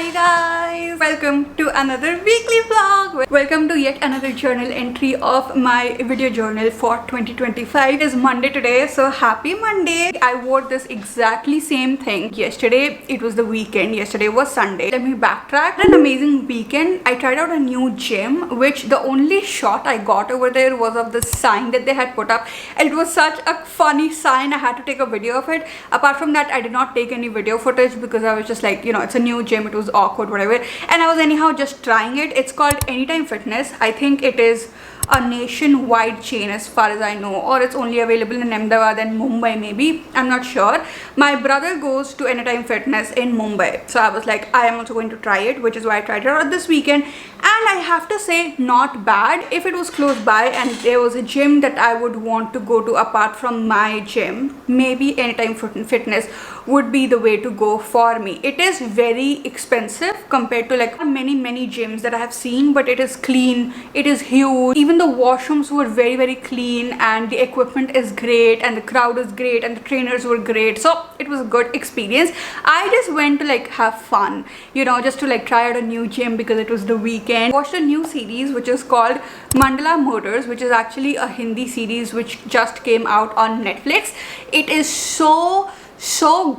Hi guys! Welcome to another weekly vlog. Welcome to yet another journal entry of my video journal for 2025. It is Monday today, so happy Monday. I wore this exactly same thing yesterday. It was the weekend. Yesterday was Sunday. Let me backtrack. An amazing weekend. I tried out a new gym, which the only shot I got over there was of the sign that they had put up. And it was such a funny sign. I had to take a video of it. Apart from that, I did not take any video footage because I was just like, it's a new gym, it was awkward, whatever, and I was anyhow just trying it. It's called Anytime Fitness. I think it is a nationwide chain as far as I know, or it's only available in Ahmedabad and Mumbai maybe, I'm not sure. My brother goes to Anytime Fitness in Mumbai, so I was like, I am also going to try it, which is why I tried it out this weekend, and I have to say, not bad. If it was close by and there was a gym that I would want to go to apart from my gym, maybe Anytime Fitness would be the way to go for me. It is very expensive compared to like many gyms that I have seen, but it is clean, it is huge. Even the washrooms were very clean, and the equipment is great, and the crowd is great, and the trainers were great, so it was a good experience. I just went to like have fun, just to like try out a new gym because it was the weekend. I watched a new series which is called Mandala Murders, which is actually a Hindi series which just came out on Netflix. It is so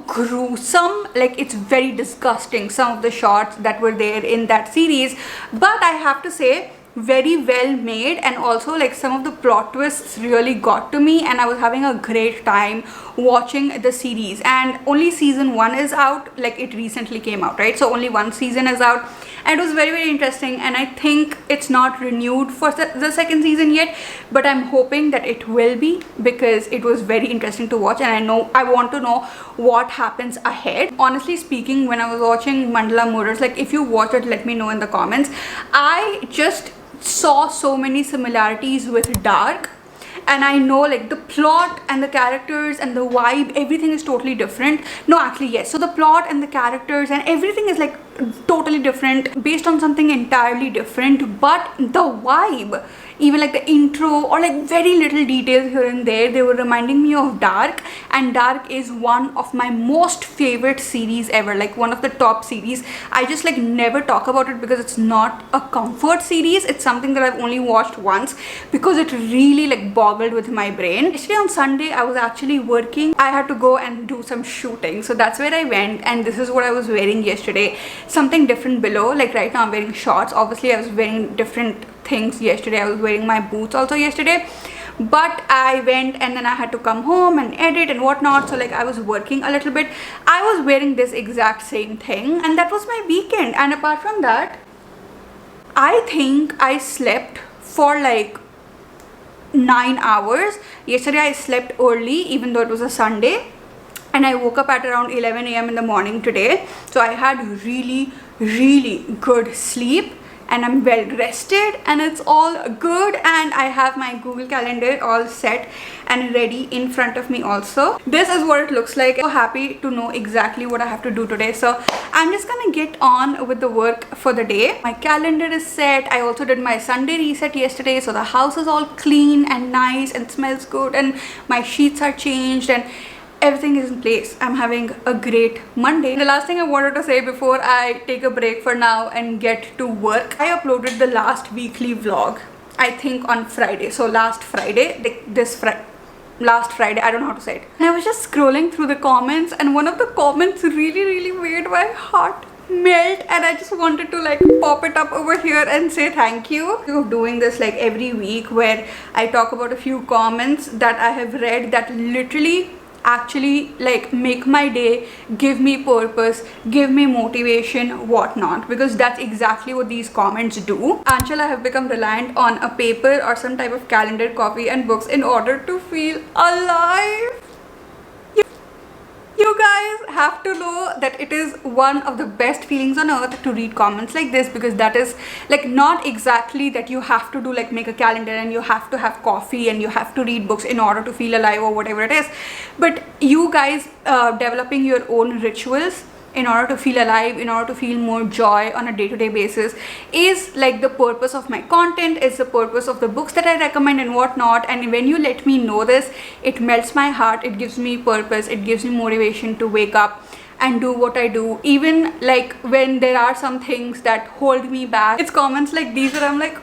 gruesome, like it's very disgusting, some of the shots that were there in that series, but I have to say, very well made, and also like some of the plot twists really got to me, and I was having a great time watching the series. And only season 1 is out, like it recently came out, right? So only one season is out, and it was very interesting, and I think it's not renewed for the second season yet, but I'm hoping that it will be, because it was very interesting to watch, and I want to know what happens ahead. Honestly speaking, when I was watching Mandala Murders, like if you watch it, let me know in the comments. I just saw so many similarities with Dark, and I know like the plot and the characters and the vibe, everything is totally different. No, actually yes, so the plot and the characters and everything is like totally different, based on something entirely different, but the vibe, even like the intro or like very little details here and there, they were reminding me of Dark. And Dark is one of my most favorite series ever, like one of the top series. I just like never talk about it because it's not a comfort series. It's something that I've only watched once because it really like boggled with my brain. Yesterday on Sunday, I was actually working. I had to go and do some shooting, so that's where I went, and this is what I was wearing yesterday. Something different below. Like right now I'm wearing shorts. Obviously I was wearing different things yesterday. I was wearing my boots also yesterday, but I went and then I had to come home and edit and whatnot, so like I was working a little bit. I was wearing this exact same thing, and that was my weekend. And apart from that, I think I slept for like 9 hours. Yesterday I slept early even though it was a Sunday, and I woke up at around 11 a.m. in the morning today. So I had really good sleep, and I'm well rested, and it's all good, and I have my Google Calendar all set and ready in front of me also. This is what it looks like. I'm so happy to know exactly what I have to do today, so I'm just gonna get on with the work for the day. My calendar is set. I also did my Sunday reset yesterday, so the house is all clean and nice and smells good, and my sheets are changed, and everything is in place. I'm having a great Monday. The last thing I wanted to say before I take a break for now and get to work, I uploaded the last weekly vlog, I think on Friday. So last Friday, last Friday, I don't know how to say it. And I was just scrolling through the comments, and one of the comments really made my heart melt, and I just wanted to like pop it up over here and say thank you. I'm doing this like every week, where I talk about a few comments that I have read that literally actually like make my day, give me purpose, give me motivation, whatnot, because that's exactly what these comments do. Until I have become reliant on a paper or some type of calendar, coffee and books in order to feel alive. You guys have to know that it is one of the best feelings on earth to read comments like this, because that is like not exactly that you have to do like make a calendar and you have to have coffee and you have to read books in order to feel alive or whatever it is, but you guys developing your own rituals in order to feel alive, in order to feel more joy on a day-to-day basis is like the purpose of my content, is the purpose of the books that I recommend and whatnot. And when you let me know this, it melts my heart, it gives me purpose, it gives me motivation to wake up and do what I do, even like when there are some things that hold me back. It's comments like these where I'm like,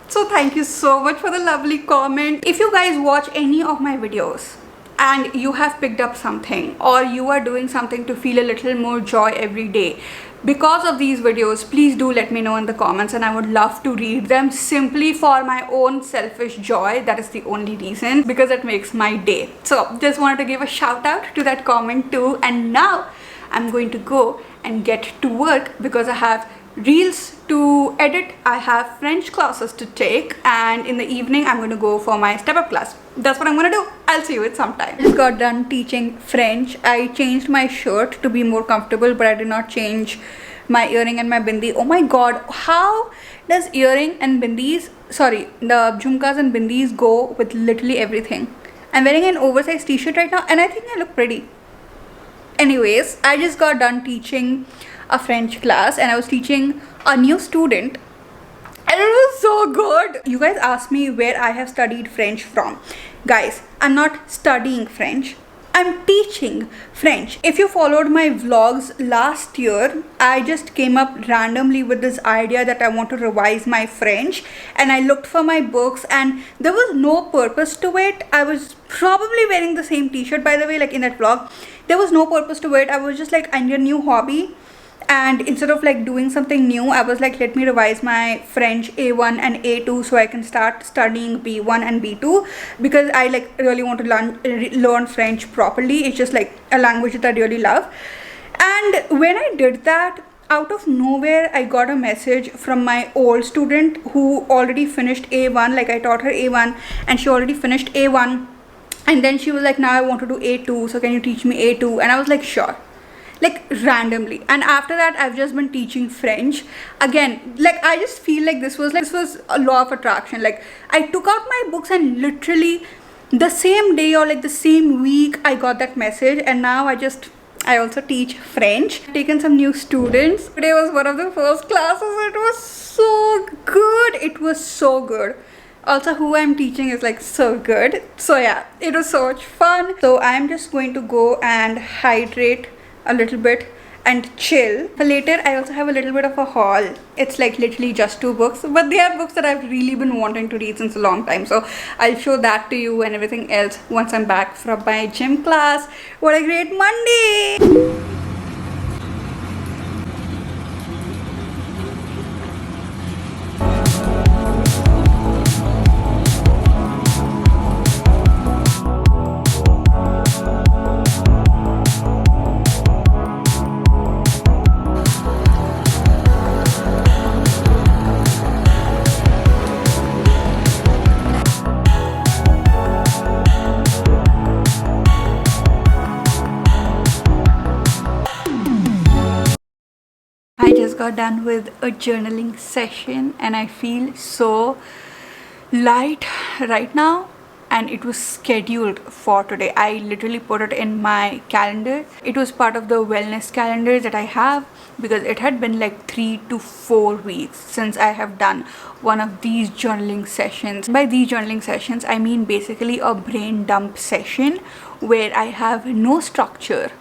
so thank you so much for the lovely comment. If you guys watch any of my videos and you have picked up something, or you are doing something to feel a little more joy every day because of these videos, please do let me know in the comments, and I would love to read them simply for my own selfish joy. That is the only reason, because it makes my day. So just wanted to give a shout out to that comment too. And now I'm going to go and get to work because I have reels to edit, I have French classes to take, and in the evening I'm going to go for my step up class. That's what I'm going to do. I'll see you at some time. I just got done teaching French. I changed my shirt to be more comfortable, but I did not change my earring and my bindi. Oh my god, how does earring and bindis, sorry, the jhumkas and bindis go with literally everything? I'm wearing an oversized t-shirt right now and I think I look pretty. Anyways, I just got done teaching a French class and I was teaching a new student and it was so good. You guys asked me where I have studied French from. Guys, I'm not studying French, I'm teaching French. If you followed my vlogs last year, I just came up randomly with this idea that I want to revise my French, and I looked for my books and there was no purpose to it. I was probably wearing the same t-shirt, by the way, like in that vlog. There was no purpose to it. I was just like, I need a new hobby, and instead of like doing something new, I was like, let me revise my French A1 and A2 so I can start studying B1 and B2, because I like really want to learn French properly. It's just like a language that I really love. And when I did that, out of nowhere I got a message from my old student who already finished A1. Like I taught her A1 and she already finished A1, and then she was like, now I want to do A2, so can you teach me A2? And I was like, sure. Like randomly. And after that I've just been teaching French again. Like I just feel like this was a law of attraction. Like I took out my books and literally the same day or like the same week I got that message, and now I also teach French. I've taken some new students. Today was one of the first classes. It was so good. It was so good. Also, who I'm teaching is like so good. So yeah, it was so much fun. So I'm just going to go and hydrate a little bit and chill. For later, I also have a little bit of a haul. It's like literally just 2 books, but they are books that I've really been wanting to read since a long time. So I'll show that to you and everything else once I'm back from my gym class. What a great Monday! Got done with a journaling session and I feel so light right now, and it was scheduled for today. I literally put it in my calendar. It was part of the wellness calendar that I have, because it had been like 3 to 4 weeks since I have done one of these journaling sessions. By these journaling sessions I mean basically a brain dump session where I have no structure,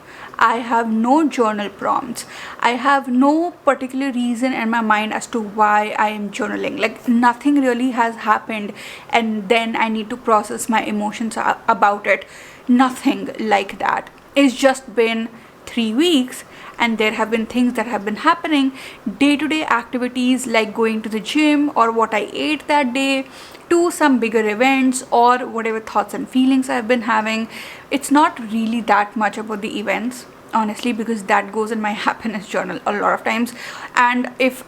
I have no journal prompts, I have no particular reason in my mind as to why I am journaling. Like nothing really has happened and then I need to process my emotions about it. Nothing like that. It's just been 3 weeks and there have been things that have been happening, day-to-day activities like going to the gym or what I ate that day, to some bigger events or whatever thoughts and feelings I've been having. It's not really that much about the events, honestly, because that goes in my happiness journal a lot of times, and if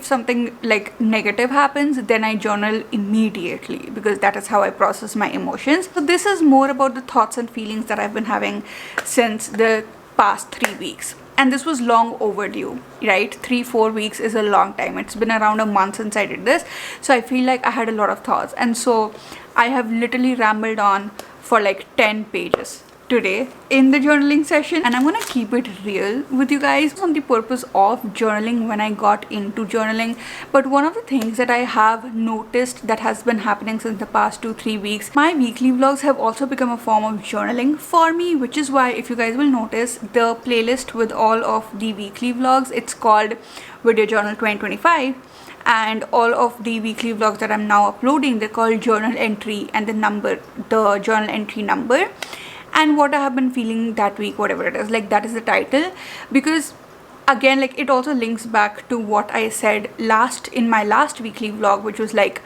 something like negative happens, then I journal immediately because that is how I process my emotions. So this is more about the thoughts and feelings that I've been having since the past 3 weeks. And this was long overdue, right? 3-4 weeks is a long time. It's been around a month since I did this. So I feel like I had a lot of thoughts. And so I have literally rambled on for like 10 pages. today in the journaling session, and I'm gonna keep it real with you guys on the purpose of journaling when I got into journaling. But one of the things that I have noticed that has been happening since the past 2-3 weeks, my weekly vlogs have also become a form of journaling for me, which is why if you guys will notice the playlist with all of the weekly vlogs, it's called Video Journal 2025. And all of the weekly vlogs that I'm now uploading, they're called journal entry and the journal entry number, and what I have been feeling that week, whatever it is, like that is the title. Because again, like it also links back to what I said in my last weekly vlog, which was like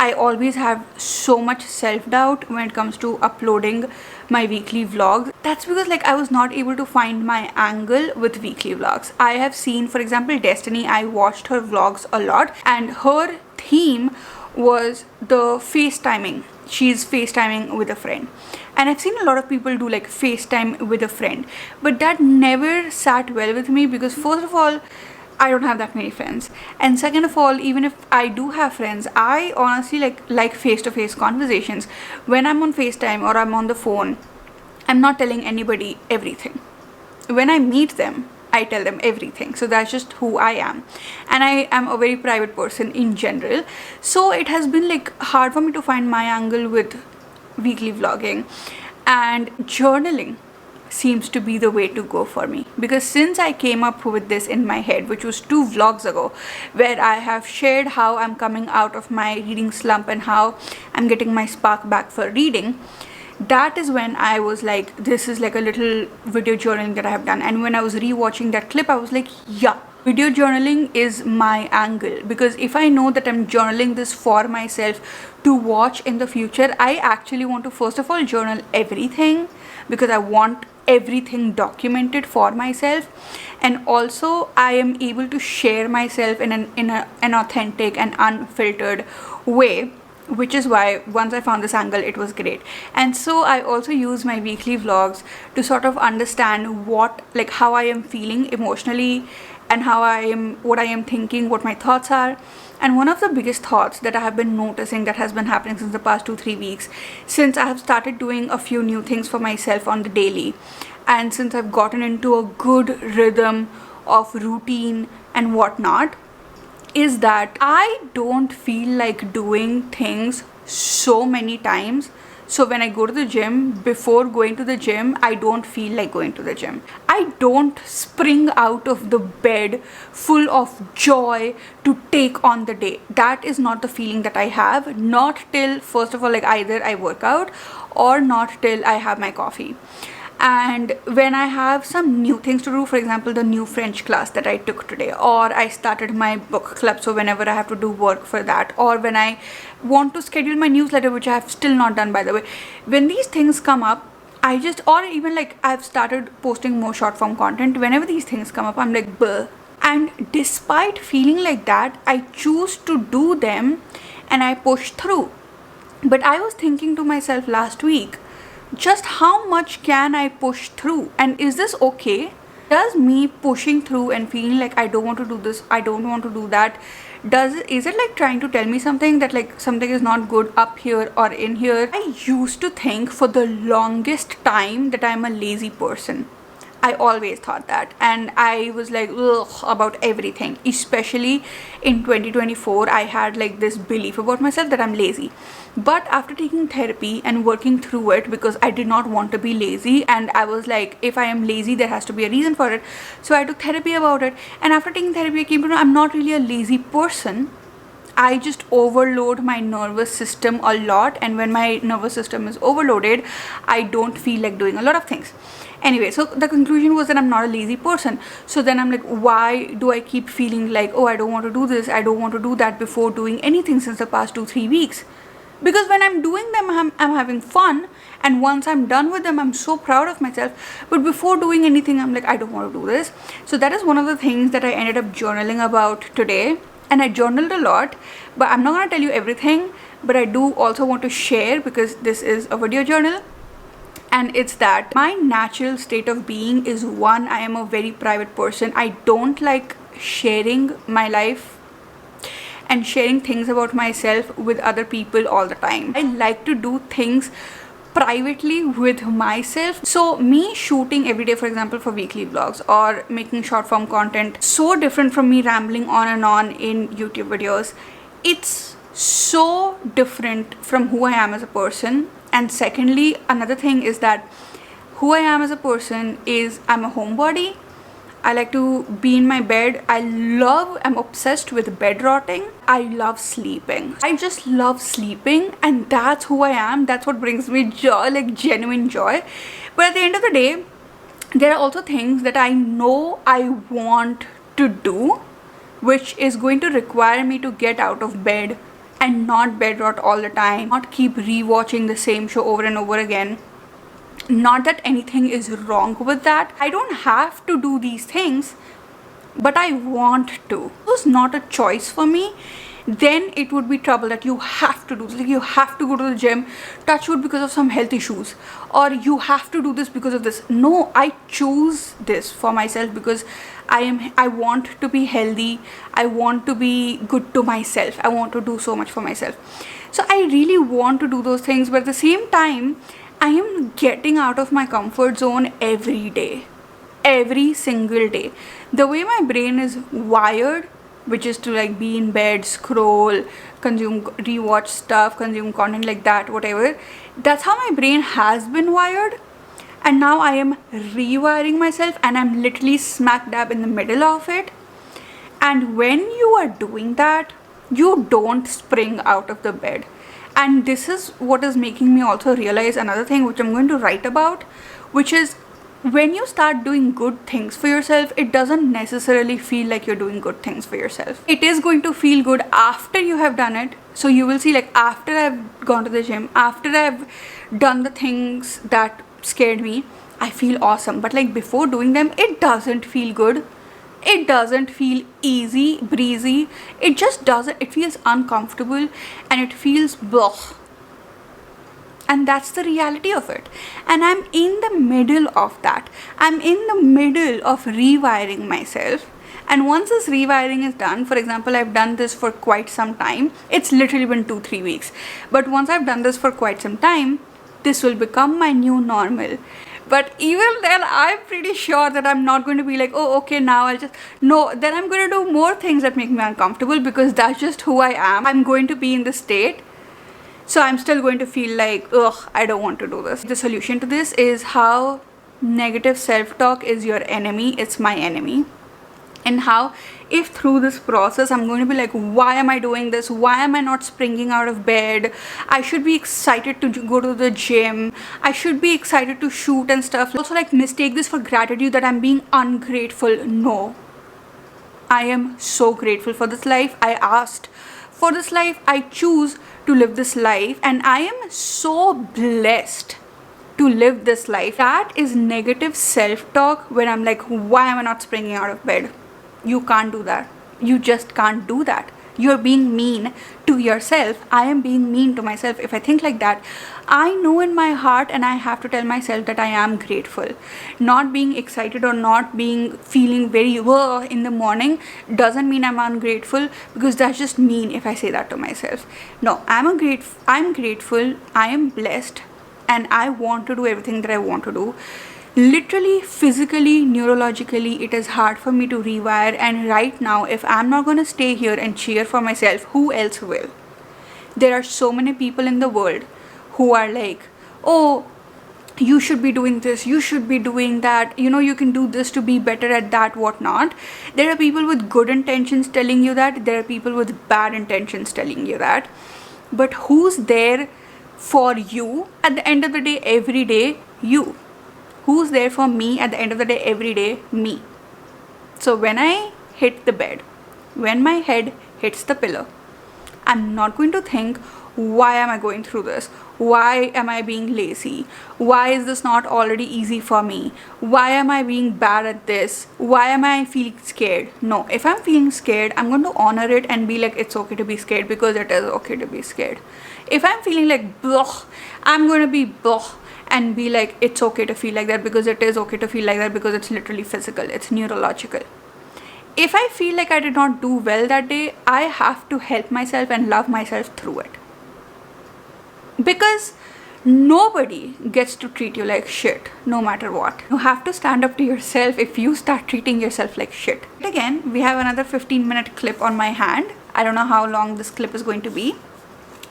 I always have so much self-doubt when it comes to uploading my weekly vlogs. That's because like I was not able to find my angle with weekly vlogs. I have seen, for example, Destiny, I watched her vlogs a lot, and her theme was the FaceTiming. She's FaceTiming with a friend. And I've seen a lot of people do like FaceTime with a friend, but that never sat well with me because first of all, I don't have that many friends, and second of all, even if I do have friends, I honestly like face-to-face conversations. When I'm on FaceTime or I'm on the phone, I'm not telling anybody everything. When I meet them, I tell them everything. So that's just who I am, and I am a very private person in general. So it has been like hard for me to find my angle with weekly vlogging, and journaling seems to be the way to go for me, because since I came up with this in my head, which was 2 vlogs ago, where I have shared how I'm coming out of my reading slump and how I'm getting my spark back for reading, that is when I was like, this is like a little video journaling that I have done. And when I was rewatching that clip, I was like, yeah, video journaling is my angle, because if I know that I'm journaling this for myself to watch in the future, I actually want to first of all journal everything, because I want everything documented for myself, and also I am able to share myself in an authentic and unfiltered way, which is why once I found this angle, it was great. And so I also use my weekly vlogs to sort of understand how I am feeling emotionally, and what I am thinking, what my thoughts are. And one of the biggest thoughts that I have been noticing that has been happening since the past 2-3 weeks, since I have started doing a few new things for myself on the daily, and since I've gotten into a good rhythm of routine and whatnot, is that I don't feel like doing things so many times. So when I go to the gym, before going to the gym, I don't feel like going to the gym. I don't spring out of the bed full of joy to take on the day. That is not the feeling that I have, not till first of all, like either I work out or not till I have my coffee. And when I have some new things to do, for example, the new French class that I took today, or I started my book club, so whenever I have to do work for that, or when I want to schedule my newsletter, which I have still not done, by the way, when these things come up, or even like I've started posting more short form content, whenever these things come up, I'm like, bleh. And despite feeling like that, I choose to do them and I push through. But I was thinking to myself last week, just how much can I push through, and is this okay? Does me pushing through and feeling like I don't want to do this, I don't want to do that, is it like trying to tell me something, that like something is not good up here or in here? I used to think for the longest time that I'm a lazy person. I always thought that, and I was like, ugh, about everything. Especially in 2024, I had like this belief about myself that I'm lazy. But after taking therapy and working through it, because I did not want to be lazy, and I was like, if I am lazy, there has to be a reason for it. So I took therapy about it, and after taking therapy, I came to know I'm not really a lazy person. I just overload my nervous system a lot, and when my nervous system is overloaded, I don't feel like doing a lot of things. Anyway, so the conclusion was that I'm not a lazy person. So then I'm like, why do I keep feeling like, oh, I don't want to do this, I don't want to do that before doing anything since the past 2-3 weeks? Because when I'm doing them, I'm having fun, and once I'm done with them, I'm so proud of myself. But before doing anything, I'm like, I don't want to do this. So that is one of the things that I ended up journaling about today. And I journaled a lot, but I'm not going to tell you everything, but I do also want to share, because this is a video journal. And it's that my natural state of being is, one, I am a very private person. I don't like sharing my life and sharing things about myself with other people all the time. I like to do things privately with myself. So me shooting every day, for example, for weekly vlogs or making short form content, so different from me rambling on and on in YouTube videos. It's so different from who I am as a person. And secondly, another thing is that who I am as a person is I'm a homebody. I like to be in my bed. I'm obsessed with bed rotting. I love sleeping. I just love sleeping, and that's who I am. That's what brings me joy, like genuine joy. But at the end of the day, there are also things that I know I want to do, which is going to require me to get out of bed and not bed rot all the time, not keep rewatching the same show over and over again. Not that anything is wrong with that. I don't have to do these things, but I want to. If it was not a choice for me, then it would be trouble that you have to do this. Like you have to go to the gym, touch wood, because of some health issues, or you have to do this because of this. No, I choose this for myself because I want to be healthy. I want to be good to myself. I want to do so much for myself. So I really want to do those things, but at the same time, I am getting out of my comfort zone every day, every single day. The way my brain is wired, which is to like be in bed, scroll, consume, rewatch stuff, consume content like that, whatever. That's how my brain has been wired. And now I am rewiring myself, and I'm literally smack dab in the middle of it. And when you are doing that, you don't spring out of the bed. And this is what is making me also realize another thing, which I'm going to write about, which is when you start doing good things for yourself, it doesn't necessarily feel like you're doing good things for yourself. It is going to feel good after you have done it. So you will see, like, after I've gone to the gym, after I've done the things that scared me, I feel awesome. But like before doing them, it doesn't feel good. It doesn't feel easy, breezy. It just doesn't. It feels uncomfortable and it feels blah. And that's the reality of it. And I'm in the middle of that. I'm in the middle of rewiring myself. And once this rewiring is done, for example, I've done this for quite some time. It's literally been 2-3 weeks. But once I've done this for quite some time, this will become my new normal. But even then, I'm pretty sure that I'm not going to be like, oh, okay, now I'll just... No, then I'm going to do more things that make me uncomfortable, because that's just who I am. I'm going to be in this state. So I'm still going to feel like, ugh, I don't want to do this. The solution to this is how negative self-talk is your enemy. It's my enemy. And how if through this process I'm going to be like, why am I doing this? Why am I not springing out of bed? I should be excited to go to the gym. I should be excited to shoot and stuff. Also, like, mistake this for gratitude, that I'm being ungrateful. No, I am so grateful for this life. I asked for this life. I choose to live this life, and I am so blessed to live this life. That is negative self-talk, when I'm like, why am I not springing out of bed? You can't do that. You just can't do that. You're being mean to yourself. I am being mean to myself if I think like that. I know in my heart, and I have to tell myself that I am grateful. Not being excited or not feeling very in the morning doesn't mean I'm ungrateful, because that's just mean if I say that to myself. No, I'm grateful. I am blessed, and I want to do everything that I want to do. Literally, physically, neurologically, it is hard for me to rewire. And right now, if I'm not going to stay here and cheer for myself, who else will? There are so many people in the world who are like, oh, you should be doing this, you should be doing that, you can do this to be better at that, whatnot. There are people with good intentions telling you that. There are people with bad intentions telling you that. But who's there for you at the end of the day, every day? You. Who's there for me at the end of the day, every day? Me. So when I hit the bed, when my head hits the pillow, I'm not going to think, why am I going through this? Why am I being lazy? Why is this not already easy for me? Why am I being bad at this? Why am I feeling scared? No, if I'm feeling scared, I'm going to honor it and be like, it's okay to be scared, because it is okay to be scared. If I'm feeling like, blah, I'm going to be blah, and be like, it's okay to feel like that, because it is okay to feel like that, because it's literally physical, it's neurological. If I feel like I did not do well that day, I have to help myself and love myself through it. Because Nobody gets to treat you like shit, no matter what. You have to stand up to yourself if you start treating yourself like shit. Again, we have another 15-minute clip on my hand. I don't know how long this clip is going to be,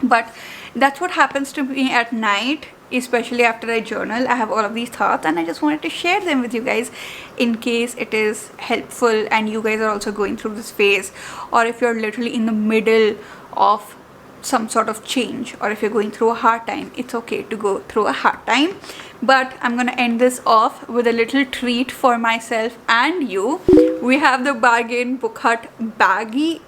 but that's what happens to me at night, especially after I journal. I have all of these thoughts and I just wanted to share them with you guys in case it is helpful and you guys are also going through this phase, or if you're literally in the middle of some sort of change, or if you're going through a hard time. It's okay to go through a hard time, but I'm gonna end this off with a little treat for myself and you. We have the Bargain Book Hut baggy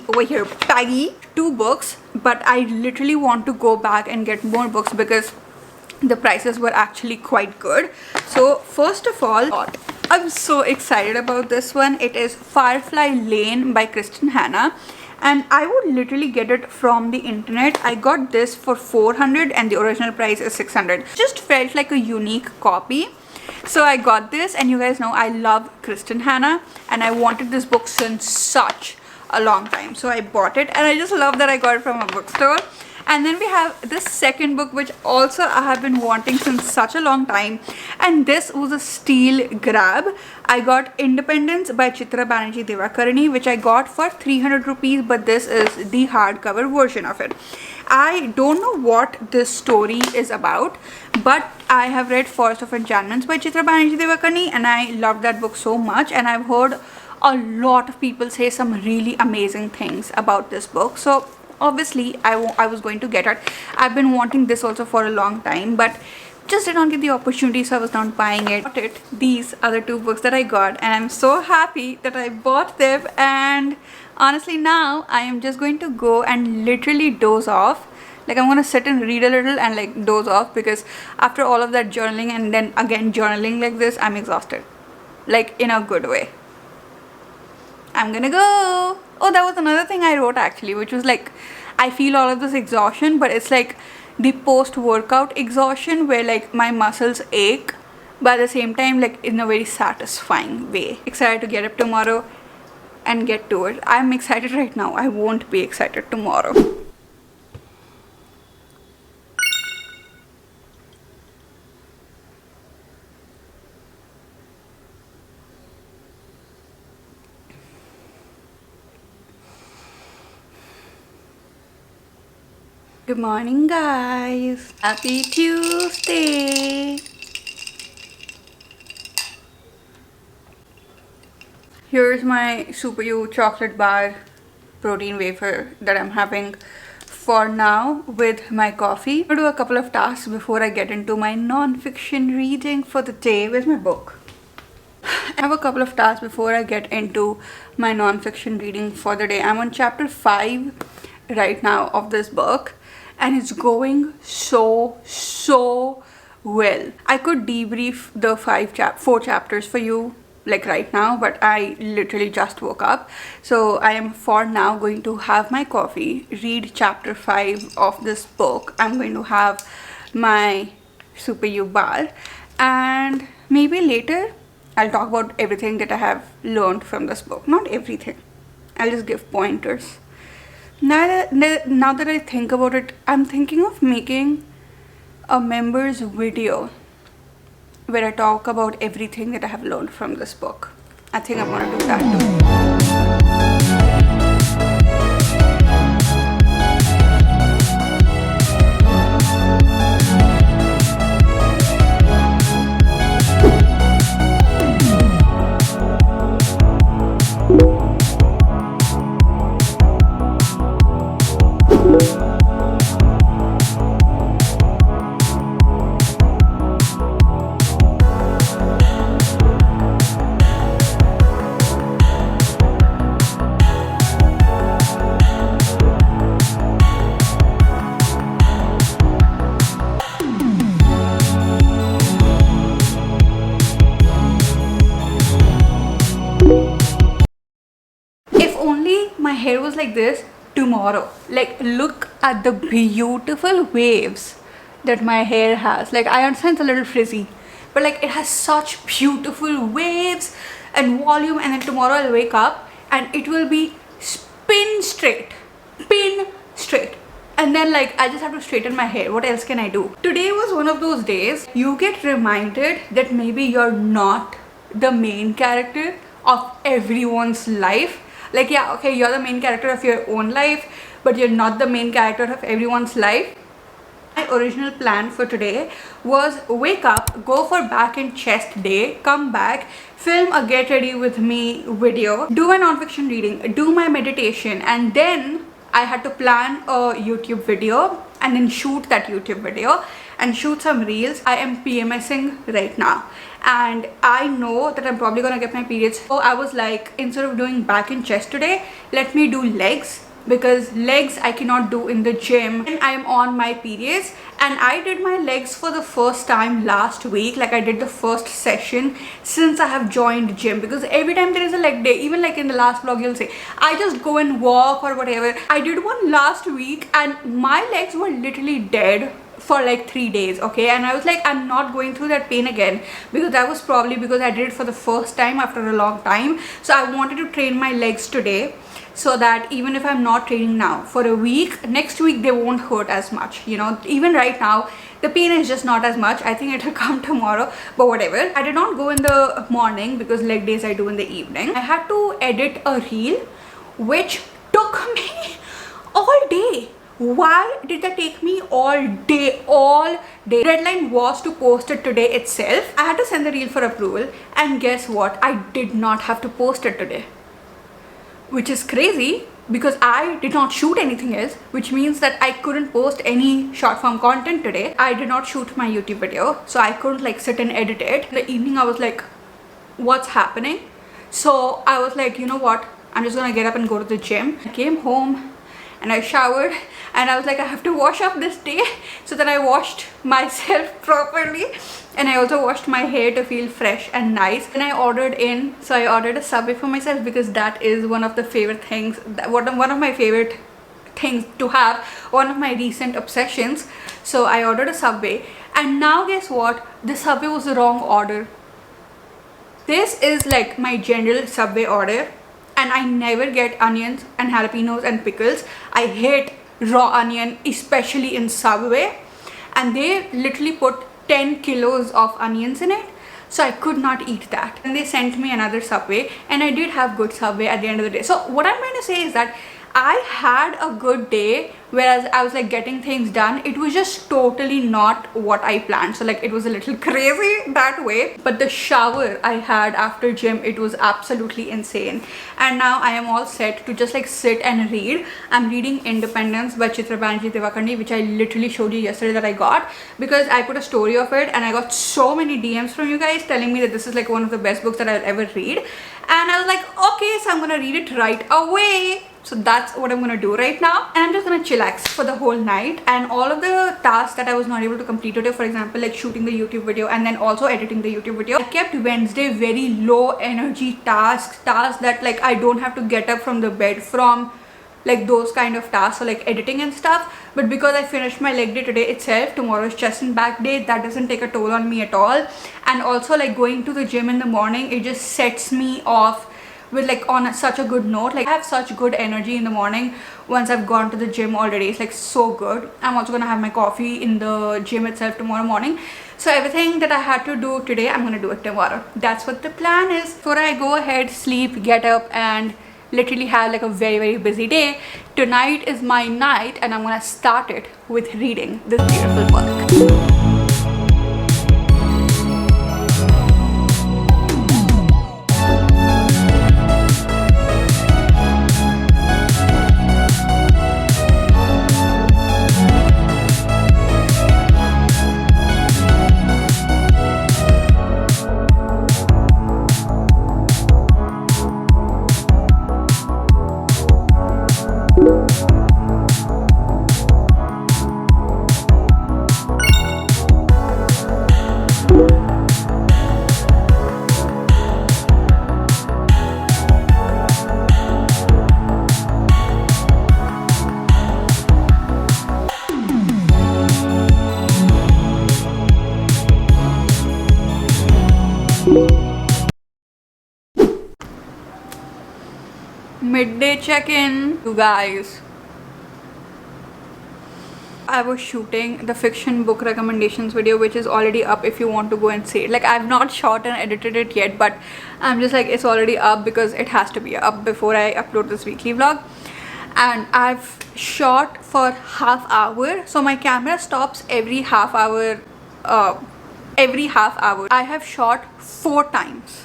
over here, baggy 2 books, but I literally want to go back and get more books because the prices were actually quite good. So first of all, I'm so excited about this one. It is Firefly Lane by Kristen Hanna, and I would literally get it from the internet. I got this for 400 and the original price is 600. Just felt like a unique copy, so I got this. And you guys know I love Kristen Hanna and I wanted this book since such a long time, so I bought it, and I just love that I got it from a bookstore. And then we have this second book, which also I have been wanting since such a long time, and this was a steal grab. I got Independence by Chitra Banerjee Divakaruni, which I got for 300 rupees, but this is the hardcover version of it. I don't know what this story is about, but I have read Forest of Enchantments by Chitra Banerjee Divakaruni and I loved that book so much, and I've heard a lot of people say some really amazing things about this book. So obviously I was going to get it. I've been wanting this also for a long time, but just did not get the opportunity, so I was not buying it. These are the 2 books that I got, and I'm so happy that I bought them. And honestly, now I am just going to go and literally doze off. Like, I'm gonna sit and read a little and like doze off, because after all of that journaling and then again journaling like this, I'm exhausted, like in a good way. I'm gonna go. Oh, that was another thing I wrote actually, which was like, I feel all of this exhaustion, but it's like the post-workout exhaustion where like my muscles ache, but at the same time like in a very satisfying way. Excited to get up tomorrow and get to it. I'm excited right now. I won't be excited tomorrow. Good morning, guys. Happy Tuesday. Here's my Super You chocolate bar protein wafer that I'm having for now with my coffee. I'm gonna do a couple of tasks before I get into my non-fiction reading for the day. Where's my book? I have a couple of tasks before I get into my non-fiction reading for the day. I'm on chapter 5 right now of this book, and it's going so well. I could debrief the 4 chapters for you like right now, but I literally just woke up, so I am for now going to have my coffee, read chapter 5 of this book. I'm going to have my Super You bar, and maybe later I'll talk about everything that I have learned from this book. Not everything, I'll just give pointers. Now that I think about it, I'm thinking of making a members video where I talk about everything that I have learned from this book. I think I'm gonna do that too. Hair was like this tomorrow. Like, look at the beautiful waves that my hair has. Like, I understand it's a little frizzy, but like it has such beautiful waves and volume. And then tomorrow I'll wake up and it will be pin straight, and then like I just have to straighten my hair. What else can I do? Today was one of those days you get reminded that maybe you're not the main character of everyone's life. Like, yeah, okay, you're the main character of your own life, but you're not the main character of everyone's life. My original plan for today was wake up, go for back and chest day, come back, film a get ready with me video, do my non-fiction reading, do my meditation, and then I had to plan a YouTube video and then shoot that YouTube video and shoot some reels. I am PMSing right now and I know that I'm probably gonna get my periods. So I was like, instead of doing back and chest today, let me do legs, because legs I cannot do in the gym and I am on my periods. And I did my legs for the first time last week. Like, I did the first session since I have joined gym, because every time there is a leg day, even like in the last vlog you'll say I just go and walk or whatever. I did one last week and my legs were literally dead for like 3 days, okay? And I was like, I'm not going through that pain again, because that was probably because I did it for the first time after a long time. So I wanted to train my legs today, so that even if I'm not training now for a week, next week they won't hurt as much, you know. Even right now the pain is just not as much. I think it will come tomorrow, but whatever. I did not go in the morning because leg days I do in the evening. I had to edit a reel which took me all day. Why did that take me all day? Deadline was to post it today itself. I had to send the reel for approval, and guess what, I did not have to post it today, which is crazy because I did not shoot anything else, which means that I couldn't post any short form content today. I did not shoot my YouTube video, so I couldn't like sit and edit it. In the evening I was like, what's happening? So I was like, you know what, I'm just gonna get up and go to the gym. I came home and I showered and I was like, I have to wash up this day. So then I washed myself properly and I also washed my hair to feel fresh and nice. And I ordered a Subway for myself, because that is one of the favorite things, one of my favorite things to have, one of my recent obsessions. So I ordered a Subway, and now guess what, the Subway was the wrong order. This is like my general Subway order, and I never get onions and jalapenos and pickles. I hate raw onion, especially in Subway, and they literally put 10 kilos of onions in it, so I could not eat that. And they sent me another Subway, and I did have good Subway at the end of the day. So what I'm trying to say is that I had a good day, whereas I was like getting things done. It was just totally not what I planned. So like it was a little crazy that way. But the shower I had after gym, it was absolutely insane. And now I am all set to just like sit and read. I'm reading Independence by Chitra Banerjee Devakandi, which I literally showed you yesterday that I got, because I put a story of it and I got so many DMs from you guys telling me that this is like one of the best books that I'll ever read. And I was like, okay, so I'm gonna read it right away. So that's what I'm gonna do right now, and I'm just gonna chillax for the whole night. And all of the tasks that I was not able to complete today, for example like shooting the YouTube video and then also editing the YouTube video, I kept Wednesday very low energy tasks that like I don't have to get up from the bed from, like those kind of tasks, so like editing and stuff. But because I finished my leg day today itself, tomorrow is chest and back day, that doesn't take a toll on me at all. And also like going to the gym in the morning, it just sets me off with like on such a good note. Like I have such good energy in the morning once I've gone to the gym already. It's like so good. I'm also gonna have my coffee in the gym itself tomorrow morning. So everything that I had to do today, I'm gonna do it tomorrow. That's what the plan is. Before I go ahead, sleep, get up and literally have like a very busy day, tonight is my night and I'm gonna start it with reading this beautiful book. Midday check-in, you guys. I was shooting the fiction book recommendations video, which is already up if you want to go and see it. Like, I've not shot and edited it yet, but I'm just like, it's already up because it has to be up before I upload this weekly vlog. And I've shot for half hour, so my camera stops every half hour. I have shot 4 times,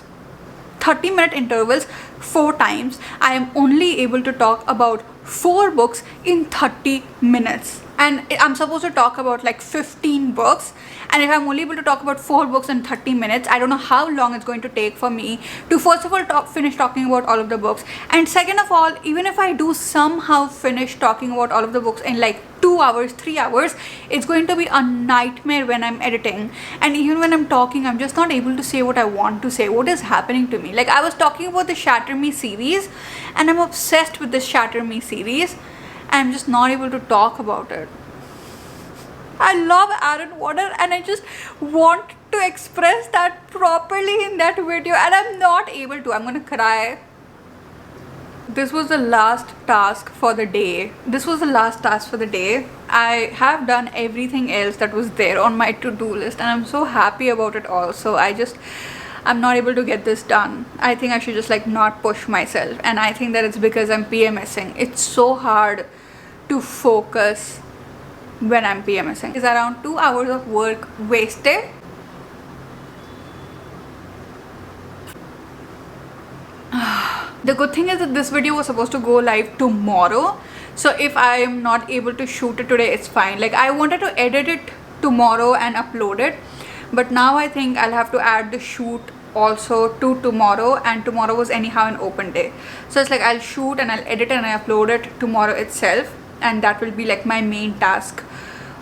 30-minute intervals, 4 times. I am only able to talk about 4 books in 30 minutes, and I'm supposed to talk about like 15 books, and if I'm only able to talk about 4 books in 30 minutes, I don't know how long it's going to take for me to first of all finish talking about all of the books, and second of all, even if I do somehow finish talking about all of the books in like 2 hours, 3 hours, it's going to be a nightmare when I'm editing. And even when I'm talking, I'm just not able to say what I want to say. What is happening to me? Like, I was talking about the Shatter Me series, and I'm obsessed with this Shatter Me series, and I'm just not able to talk about it. I love Aaron Water, and I just want to express that properly in that video, and I'm not able to. I'm gonna cry. This was the last task for the day. I have done everything else that was there on my to-do list, and I'm so happy about it all. So I'm not able to get this done. I think I should just like not push myself, and I think that it's because I'm PMSing. It's so hard to focus when I'm PMSing. It's around 2 hours of work wasted. The good thing is that this video was supposed to go live tomorrow, so if I am not able to shoot it today, it's fine. Like, I wanted to edit it tomorrow and upload it, but now I think I'll have to add the shoot also to tomorrow, and tomorrow was anyhow an open day, so it's like I'll shoot and I'll edit and I upload it tomorrow itself, and that will be like my main task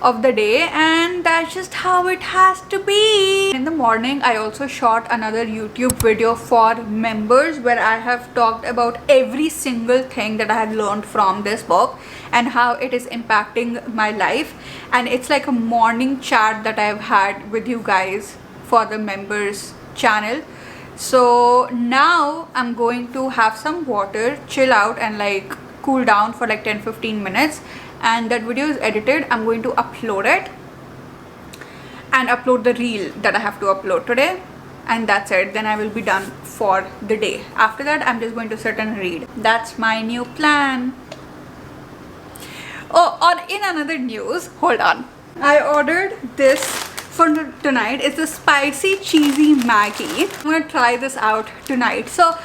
of the day, and that's just how it has to be. In the morning, I also shot another YouTube video for members where I have talked about every single thing that I have learned from this book and how it is impacting my life, and it's like a morning chat that I've had with you guys for the members channel. So now I'm going to have some water, chill out, and like cool down for like 10-15 minutes, and that video is edited. I'm going to upload it and upload the reel that I have to upload today, and that's it. Then I will be done for the day. After that, I'm just going to sit and read. That's my new plan. Oh, in another news, hold on, I ordered this for tonight. It's a spicy cheesy Maggi. I'm gonna try this out tonight. So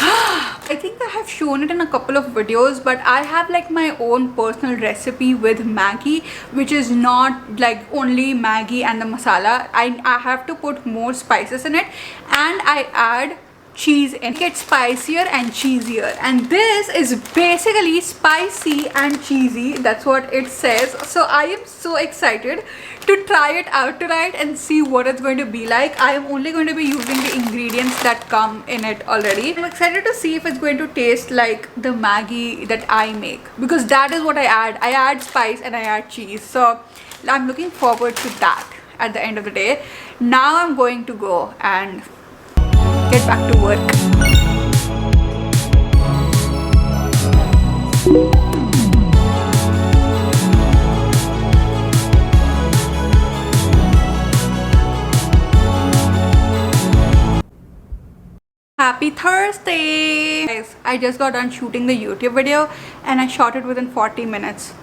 I think I have shown it in a couple of videos, but I have like my own personal recipe with Maggi, which is not like only Maggi and the masala. I have to put more spices in it, and I add cheese and it gets spicier and cheesier, and this is basically spicy and cheesy. That's what it says. So I am so excited to try it out tonight and see what it's going to be like. I am only going to be using the ingredients that come in it already. I'm excited to see if it's going to taste like the Maggi that I make, because that is what I add. I add spice and I add cheese, so I'm looking forward to that at the end of the day. Now I'm going to go and get back to work. Happy Thursday! Guys, I just got done shooting the YouTube video and I shot it within 40 minutes.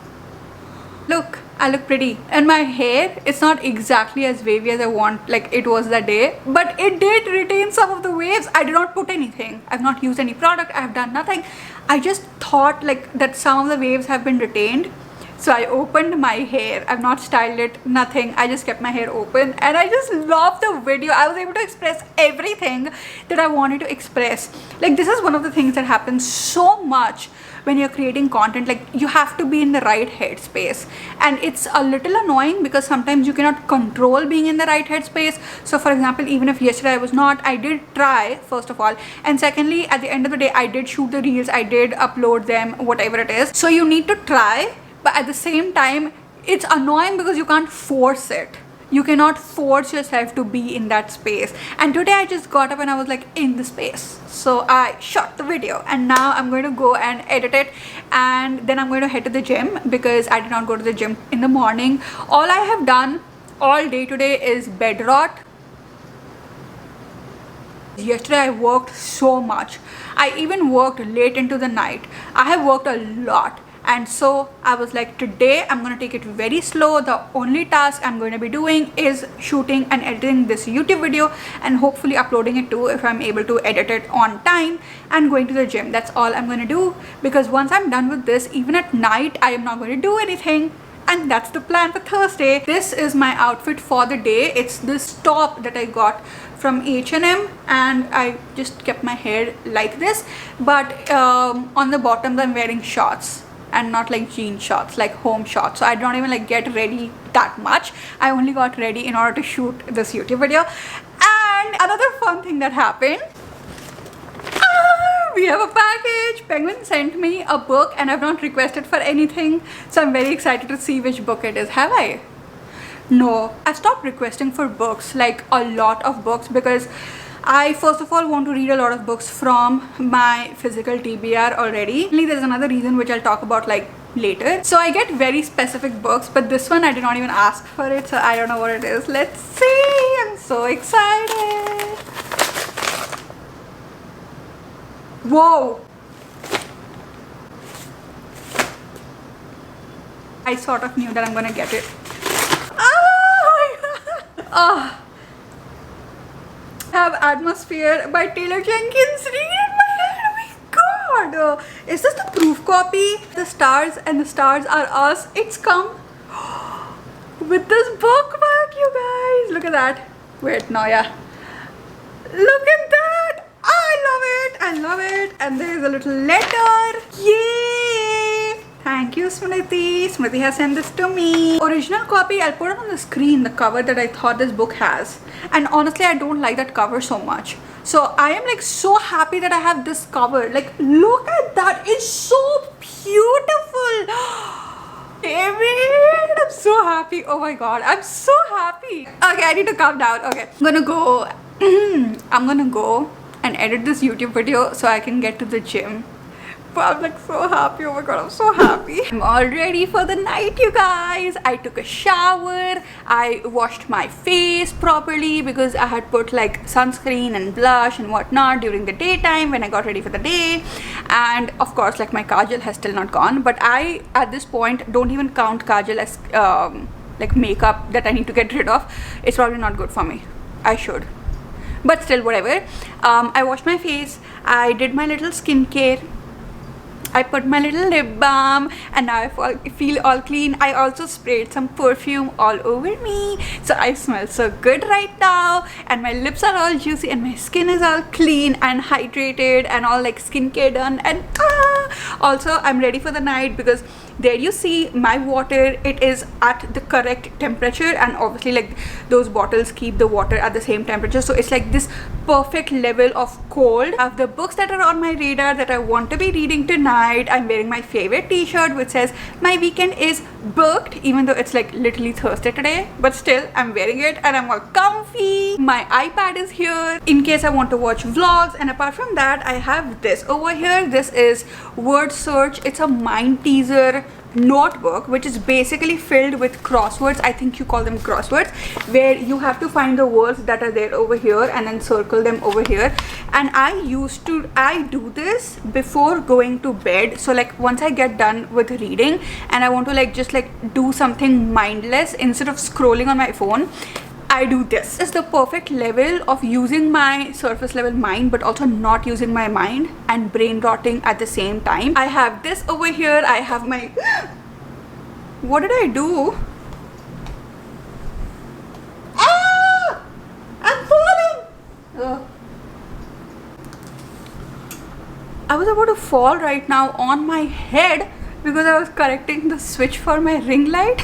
Look, I look pretty, and my hair, it's not exactly as wavy as I want like it was that day, but it did retain some of the waves. I did not put anything. I've not used any product. I've done nothing. I just thought like that some of the waves have been retained, so I opened my hair. I've not styled it, nothing. I just kept my hair open, and I just love the video. I was able to express everything that I wanted to express. Like, this is one of the things that happens so much when you're creating content. Like, you have to be in the right headspace, and it's a little annoying because sometimes you cannot control being in the right headspace. So for example, even if yesterday I was not, I did try, first of all, and secondly, at the end of the day, I did shoot the reels, I did upload them, whatever it is. So you need to try, but at the same time, it's annoying because you can't force it. You cannot force yourself to be in that space. And today I just got up and I was like in the space. So I shot the video and now I'm going to go and edit it, and then I'm going to head to the gym because I did not go to the gym in the morning. All I have done all day today is bed rot. Yesterday I worked so much. I even worked late into the night. I have worked a lot. And so I was like, today I'm gonna take it very slow. The only task I'm going to be doing is shooting and editing this YouTube video and hopefully uploading it too if I'm able to edit it on time, and going to the gym. That's all I'm gonna do, because once I'm done with this, even at night, I am not going to do anything. And that's the plan for Thursday. This is my outfit for the day. It's this top that I got from H&M, and I just kept my hair like this, but on the bottom I'm wearing shorts, and not like jean shorts, like home shorts. So I don't even like get ready that much. I only got ready in order to shoot this YouTube video. And another fun thing that happened, we have a package. Penguin sent me a book and I've not requested for anything, so I'm very excited to see which book it is. Have I? No, I stopped requesting for books, like a lot of books, because I first of all want to read a lot of books from my physical TBR already. There's another reason which I'll talk about like later. So I get very specific books, but this one I did not even ask for it, so I don't know what it is. Let's see. I'm so excited. Whoa. I sort of knew that I'm gonna get it. Oh my god. Oh. Have Atmosphere by Taylor Jenkins. Read it in my head. Oh my god. Is this the proof copy? The stars and the stars are us. It's come with this bookmark, you guys. Look at that. Wait, no, yeah. Look at that. I love it. I love it. And there is a little letter. Yay. Thank you, Smriti. Smriti has sent this to me. Original copy, I'll put it on the screen, the cover that I thought this book has. And honestly, I don't like that cover so much. So I am like so happy that I have this cover. Like, look at that. It's so beautiful. David, I'm so happy. Oh my god, I'm so happy. Okay, I need to calm down. Okay, I'm gonna go and edit this YouTube video so I can get to the gym. But I'm like so happy. Oh my god, I'm so happy. I'm all ready for the night, you guys. I took a shower. I washed my face properly because I had put like sunscreen and blush and whatnot during the daytime when I got ready for the day. And of course, like my kajal has still not gone, but I at this point don't even count kajal as like makeup that I need to get rid of. It's probably not good for me. I should, but still, whatever. I washed my face. I did my little skincare. I put my little lip balm, and now I feel all clean. I also sprayed some perfume all over me, so I smell so good right now, and my lips are all juicy and my skin is all clean and hydrated and all like skincare done. And also I'm ready for the night because there you see my water, it is at the correct temperature, and obviously like those bottles keep the water at the same temperature, so it's like this perfect level of cold. I have the books that are on my radar that I want to be reading tonight. I'm wearing my favorite t-shirt which says my weekend is booked, even though it's like literally Thursday today, but still I'm wearing it and I'm all comfy. My iPad is here in case I want to watch vlogs, and apart from that I have this over here. This is Word Search. It's a mind teaser notebook which is basically filled with crosswords. I think you call them crosswords, where you have to find the words that are there over here and then circle them over here. And I do this before going to bed. So like once I get done with reading and I want to like just like do something mindless instead of scrolling on my phone, I do this. It's the perfect level of using my surface level mind but also not using my mind and brain rotting at the same time. I have this over here. I have my what did I do? Ah! I'm falling! Ugh. I was about to fall right now on my head because I was correcting the switch for my ring light.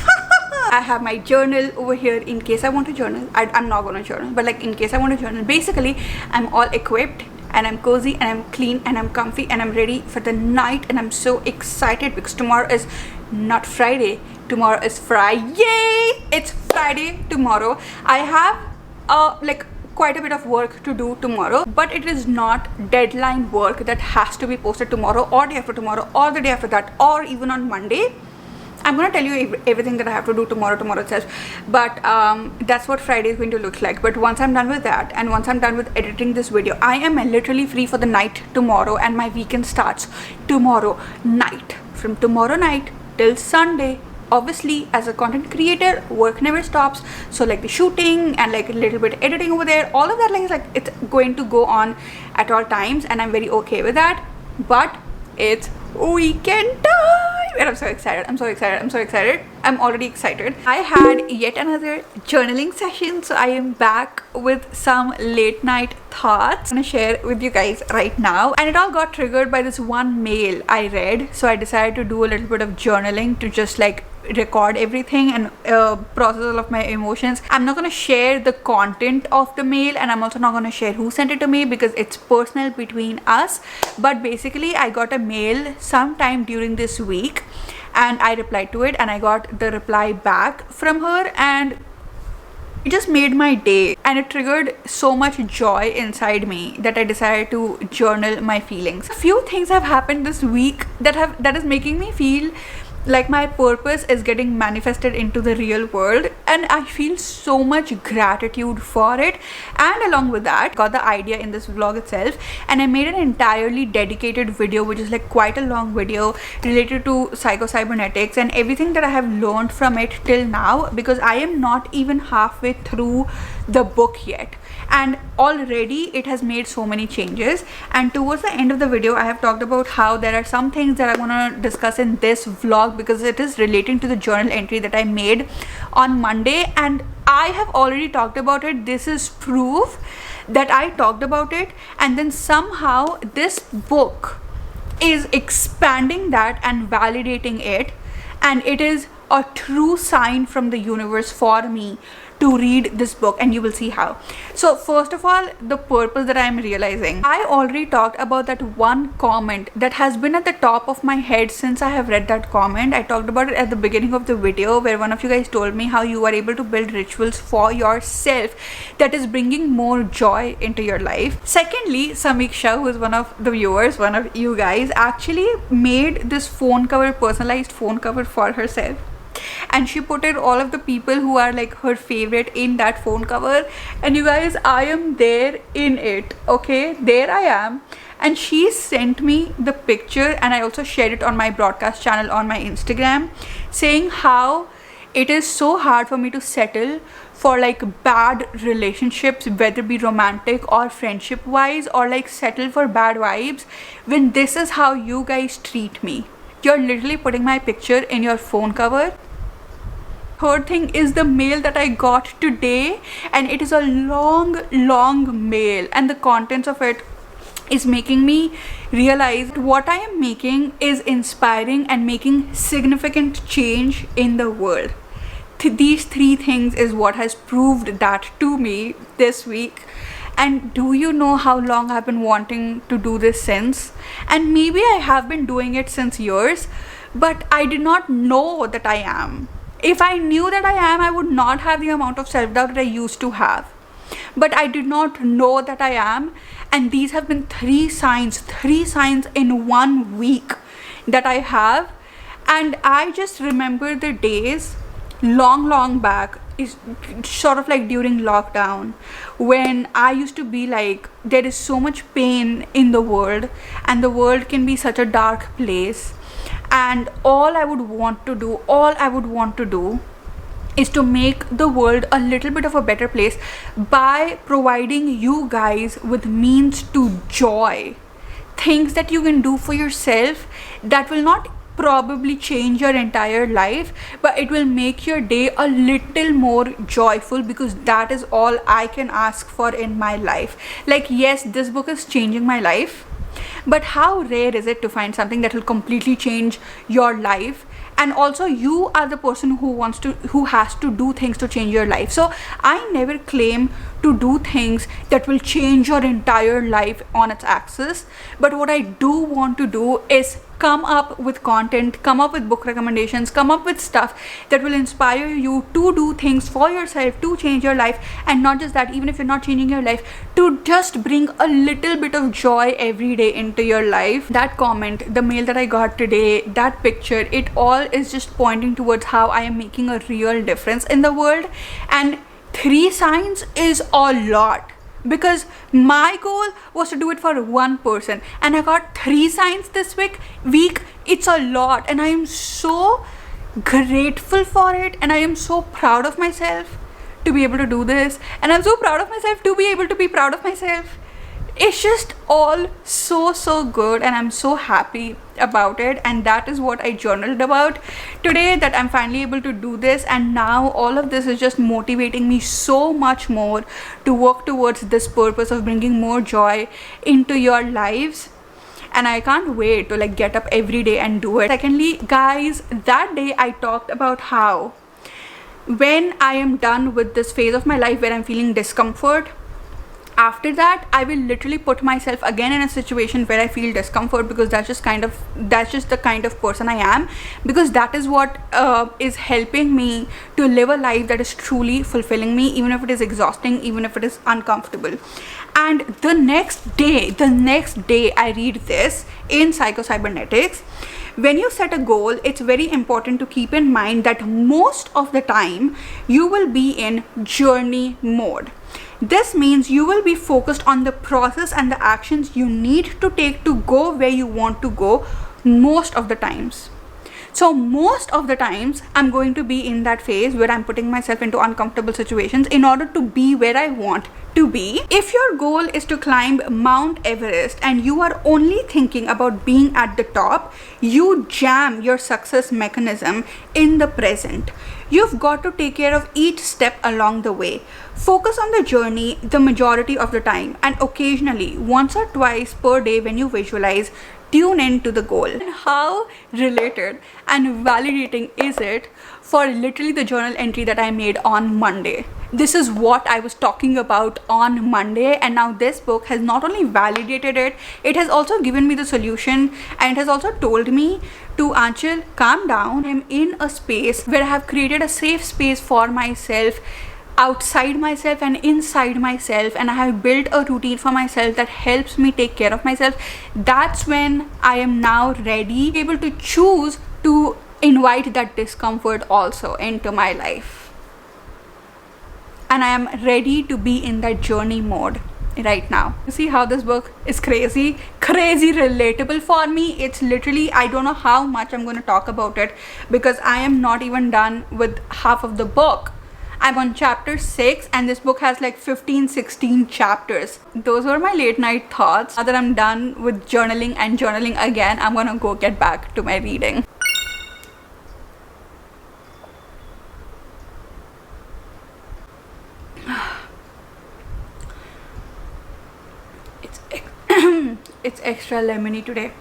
I have my journal over here in case I want to journal. I'm not gonna journal, but like in case I want to journal. Basically, I'm all equipped and I'm cozy and I'm clean and I'm comfy and I'm ready for the night, and I'm so excited because tomorrow is not Friday. Tomorrow is Friday. It's Friday. Friday tomorrow. I have like quite a bit of work to do tomorrow, but it is not deadline work that has to be posted tomorrow or day after tomorrow or the day after that or even on Monday. I'm gonna tell you everything that I have to do tomorrow itself, but that's what Friday is going to look like. But once I'm done with that and once I'm done with editing this video, I am literally free for the night tomorrow, and my weekend starts tomorrow night. From tomorrow night till Sunday. Obviously, as a content creator, work never stops, so like the shooting and like a little bit editing over there, all of that like it's going to go on at all times, and I'm very okay with that. But it's weekend time and I'm so excited. I'm already excited. I had yet another journaling session, so I am back with some late night thoughts I'm gonna share with you guys right now, and it all got triggered by this one mail I read. So I decided to do a little bit of journaling to just like record everything and process all of my emotions. I'm not gonna share the content of the mail, and I'm also not gonna share who sent it to me because it's personal between us. But basically, I got a mail sometime during this week and I replied to it, and I got the reply back from her, and it just made my day, and it triggered so much joy inside me that I decided to journal my feelings. A few things have happened this week that is making me feel like my purpose is getting manifested into the real world, and I feel so much gratitude for it. And along with that, got the idea in this vlog itself, and I made an entirely dedicated video, which is like quite a long video related to psycho-cybernetics and everything that I have learned from it till now, because I am not even halfway through the book yet, and already it has made so many changes. And towards the end of the video, I have talked about how there are some things that I want to discuss in this vlog because it is relating to the journal entry that I made on Monday, and I have already talked about it. This is proof that I talked about it, and then somehow this book is expanding that and validating it, and it is a true sign from the universe for me to read this book, and you will see how. So first of all, the purpose that I am realizing, I already talked about that one comment that has been at the top of my head since I have read that comment. I talked about it at the beginning of the video, where one of you guys told me how you are able to build rituals for yourself that is bringing more joy into your life. Secondly, Samiksha, who is one of the viewers, one of you guys, actually made this phone cover, personalized phone cover for herself, and she put in all of the people who are like her favorite in that phone cover. And you guys, I am there in it. Okay, there I am, and she sent me the picture, and I also shared it on my broadcast channel on my Instagram, saying how it is so hard for me to settle for like bad relationships, whether it be romantic or friendship wise, or like settle for bad vibes, when this is how you guys treat me. You're literally putting my picture in your phone cover. Third thing is the mail that I got today, and it is a long mail, and the contents of it is making me realize what I am making is inspiring and making significant change in the world. These three things is what has proved that to me this week. And do you know how long I've been wanting to do this since? And maybe I have been doing it since years, but I did not know that I am. If I knew that I am, I would not have the amount of self-doubt that I used to have. But I did not know that I am, and these have been three signs in 1 week that I have. And I just remember the days long back, is sort of like during lockdown, when I used to be like, there is so much pain in the world, and the world can be such a dark place, and all I would want to do is to make the world a little bit of a better place by providing you guys with means to joy, things that you can do for yourself that will not probably change your entire life, but it will make your day a little more joyful, because that is all I can ask for in my life. Like, yes, this book is changing my life, but how rare is it to find something that will completely change your life? And also, you are the person who has to do things to change your life. So I never claim to do things that will change your entire life on its axis, but what I do want to do is come up with content, come up with book recommendations, come up with stuff that will inspire you to do things for yourself, to change your life. And not just that, even if you're not changing your life, to just bring a little bit of joy every day into your life. That comment, the mail that I got today, that picture, it all is just pointing towards how I am making a real difference in the world. And 3 signs is a lot, because my goal was to do it for one person and I got 3 signs this week. It's a lot, and I am so grateful for it, and I am so proud of myself to be able to do this, and I'm so proud of myself to be able to be proud of myself. It's just all so good, and I'm so happy about it. And that is what I journaled about today, that I'm finally able to do this. And now all of this is just motivating me so much more to work towards this purpose of bringing more joy into your lives. And I can't wait to like get up every day and do it. Secondly, guys, that day I talked about how when I am done with this phase of my life where I'm feeling discomfort, after that I will literally put myself again in a situation where I feel discomfort, because that's just the kind of person I am, because that is what is helping me to live a life that is truly fulfilling me, even if it is exhausting, even if it is uncomfortable. And the next day I read this in Psycho-Cybernetics. When you set a goal, it's very important to keep in mind that most of the time you will be in journey mode. This means you will be focused on the process and the actions you need to take to go where you want to go most of the times. So most of the times I'm going to be in that phase where I'm putting myself into uncomfortable situations in order to be where I want to be. If your goal is to climb Mount Everest and you are only thinking about being at the top, you jam your success mechanism in the present. You've got to take care of each step along the way. Focus on the journey the majority of the time, and occasionally, once or twice per day when you visualize, tune in to the goal. And how related and validating is it for literally the journal entry that I made on Monday? This is what I was talking about on Monday, and now this book has not only validated it, it has also given me the solution, and it has also told me to, Anchal, calm down. I'm in a space where I have created a safe space for myself, outside myself and inside myself, and I have built a routine for myself that helps me take care of myself. That's when I am now ready, able to choose to invite that discomfort also into my life, and I am ready to be in that journey mode right now. You see how this book is crazy relatable for me. It's literally, I don't know how much I'm going to talk about it, because I am not even done with half of the book. I'm on chapter 6, and this book has like 15-16 chapters. Those were my late night thoughts. Now that I'm done with journaling and journaling again, I'm gonna go get back to my reading. It's extra lemony today.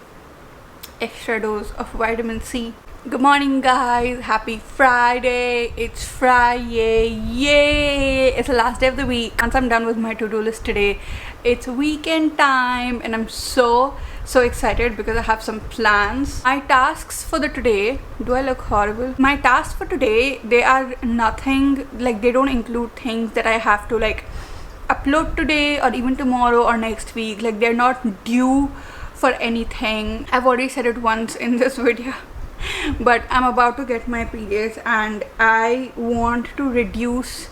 Extra dose of vitamin C. Good morning, guys. Happy Friday. It's Friday. Yay! It's the last day of the week. Once I'm done with my to-do list today, it's weekend time, and I'm so excited because I have some plans. My tasks for the today, do I look horrible? My tasks for today, they are nothing, like they don't include things that I have to like upload today or even tomorrow or next week. Like they're not due for anything. I've already said it once in this video, but I'm about to get my periods and I want to reduce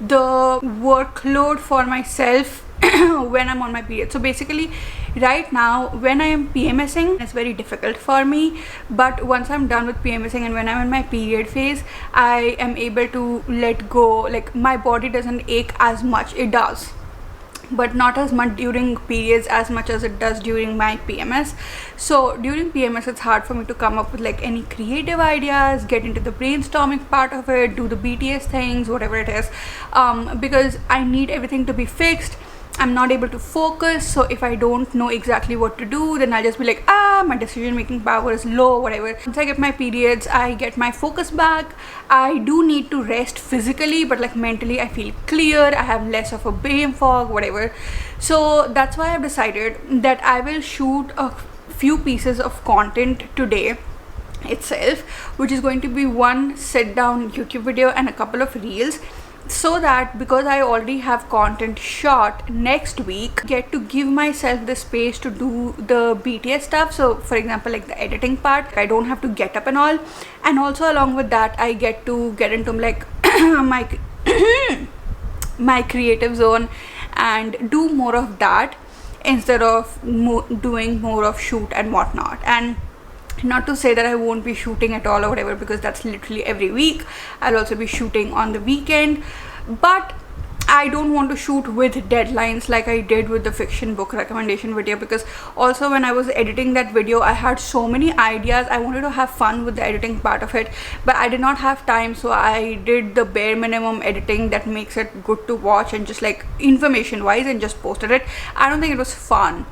the workload for myself when I'm on my period. So basically right now when I am PMSing, it's very difficult for me, but once I'm done with PMSing and when I'm in my period phase, I am able to let go. Like my body doesn't ache as much. It does, but not as much during periods as much as it does during my PMS. So during PMS it's hard for me to come up with like any creative ideas, get into the brainstorming part of it, do the BTS things, whatever it is, because I need everything to be fixed. I'm not able to focus. So if I don't know exactly what to do, then I'll just be like, my decision making power is low, whatever. Once I get my periods, I get my focus back. I do need to rest physically, but like mentally I feel clear. I have less of a brain fog, whatever. So that's why I've decided that I will shoot a few pieces of content today itself, which is going to be one sit down YouTube video and a couple of reels, so that because I already have content shot next week, get to give myself the space to do the BTS stuff. So for example, like the editing part, I don't have to get up and all, and also along with that I get to get into like my my creative zone and do more of that instead of doing more of shoot and whatnot. And not to say that I won't be shooting at all or whatever, because that's literally every week. I'll also be shooting on the weekend, but I don't want to shoot with deadlines like I did with the fiction book recommendation video, because also when I was editing that video I had so many ideas. I wanted to have fun with the editing part of it, but I did not have time, so I did the bare minimum editing that makes it good to watch and just like information wise, and just posted it. I don't think it was fun,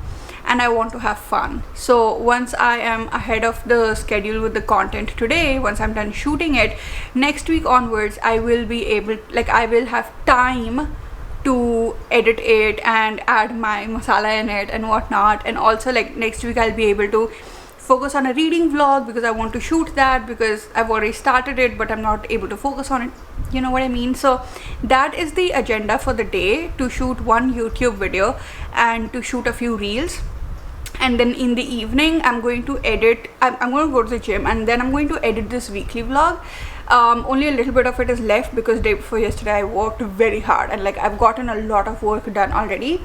and I want to have fun. So once I am ahead of the schedule with the content today, once I'm done shooting it, next week onwards I will be able, like I will have time to edit it and add my masala in it and whatnot. And also like next week I'll be able to focus on a reading vlog, because I want to shoot that, because I've already started it but I'm not able to focus on it, you know what I mean. So that is the agenda for the day, to shoot one YouTube video and to shoot a few reels. And then in the evening I'm going to edit, I'm going to go to the gym, and then I'm going to edit this weekly vlog. Only a little bit of it is left, because day before yesterday I worked very hard and like I've gotten a lot of work done already,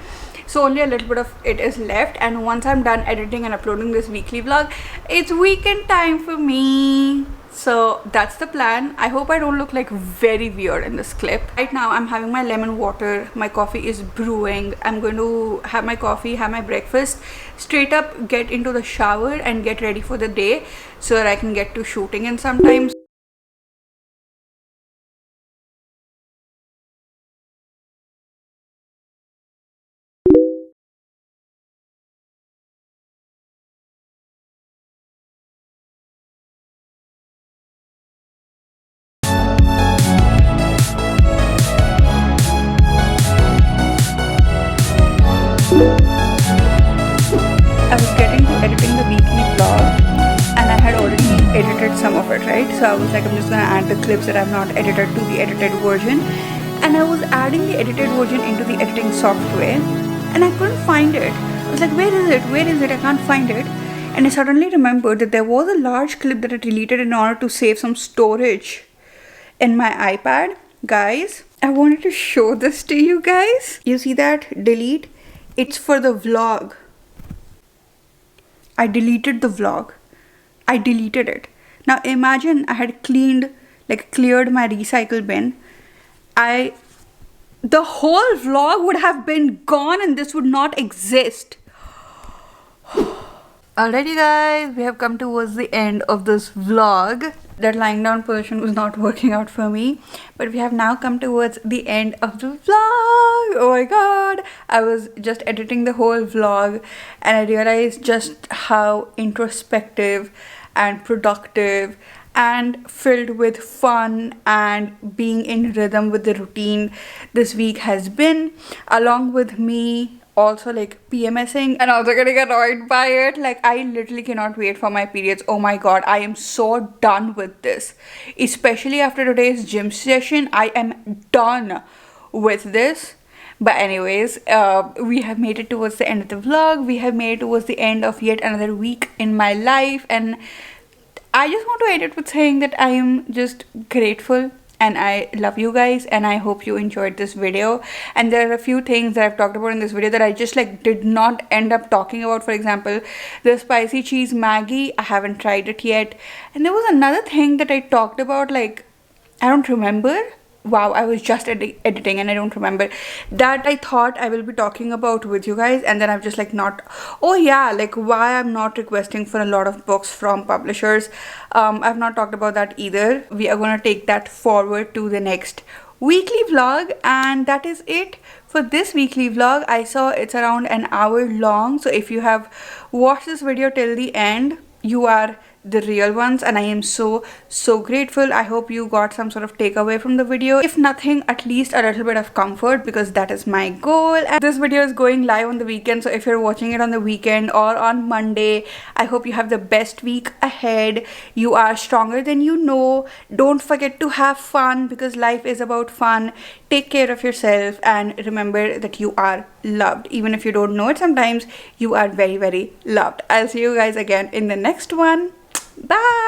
so only a little bit of it is left. And once I'm done editing and uploading this weekly vlog, it's weekend time for me. So that's the plan. I hope I don't look like very weird in this clip. Right now I'm having my lemon water, my coffee is brewing. I'm going to have my coffee, have my breakfast, straight up get into the shower and get ready for the day, so that I can get to shooting in some time. I was getting to editing the weekly vlog, and I had already edited some of it, right? So I was like, I'm just gonna add the clips that I've not edited to the edited version. And I was adding the edited version into the editing software, and I couldn't find it. I was like, where is it? Where is it? I can't find it. And I suddenly remembered that there was a large clip that I deleted in order to save some storage in my iPad. Guys, I wanted to show this to you guys. You see that? Delete. It's for the vlog. I deleted the vlog. I deleted it. Now imagine I had cleared my recycle bin. The whole vlog would have been gone and this would not exist. Alrighty guys, we have come towards the end of this vlog. That lying down position was not working out for me, but we have now come towards the end of the vlog. Oh my god, I was just editing the whole vlog and I realized just how introspective and productive and filled with fun and being in rhythm with the routine this week has been, along with me also like PMSing and also getting annoyed by it. Like I literally cannot wait for my periods. Oh my god, I am so done with this, especially after today's gym session. I am done with this. But anyways, we have made it towards the end of the vlog. We have made it towards the end of yet another week in my life, and I just want to end it with saying that I am just grateful and I love you guys, and I hope you enjoyed this video. And there are a few things that I've talked about in this video that I just like did not end up talking about. For example, the spicy cheese Maggi, I haven't tried it yet. And there was another thing that I talked about, like I don't remember. Wow, I was just editing and I don't remember. That I thought I will be talking about with you guys, and then I've just like not. Oh yeah, like why I'm not requesting for a lot of books from publishers. I've not talked about that either. We are going to take that forward to the next weekly vlog, and that is it for this weekly vlog. I saw it's around an hour long, so if you have watched this video till the end, you are the real ones, and I am so grateful. I hope you got some sort of takeaway from the video. If nothing, at least a little bit of comfort, because that is my goal. And this video is going live on the weekend, so if you're watching it on the weekend or on Monday, I hope you have the best week ahead. You are stronger than you know. Don't forget to have fun, because life is about fun. Take care of yourself and remember that you are loved. Even if you don't know it sometimes, you are very loved. I'll see you guys again in the next one. Bye.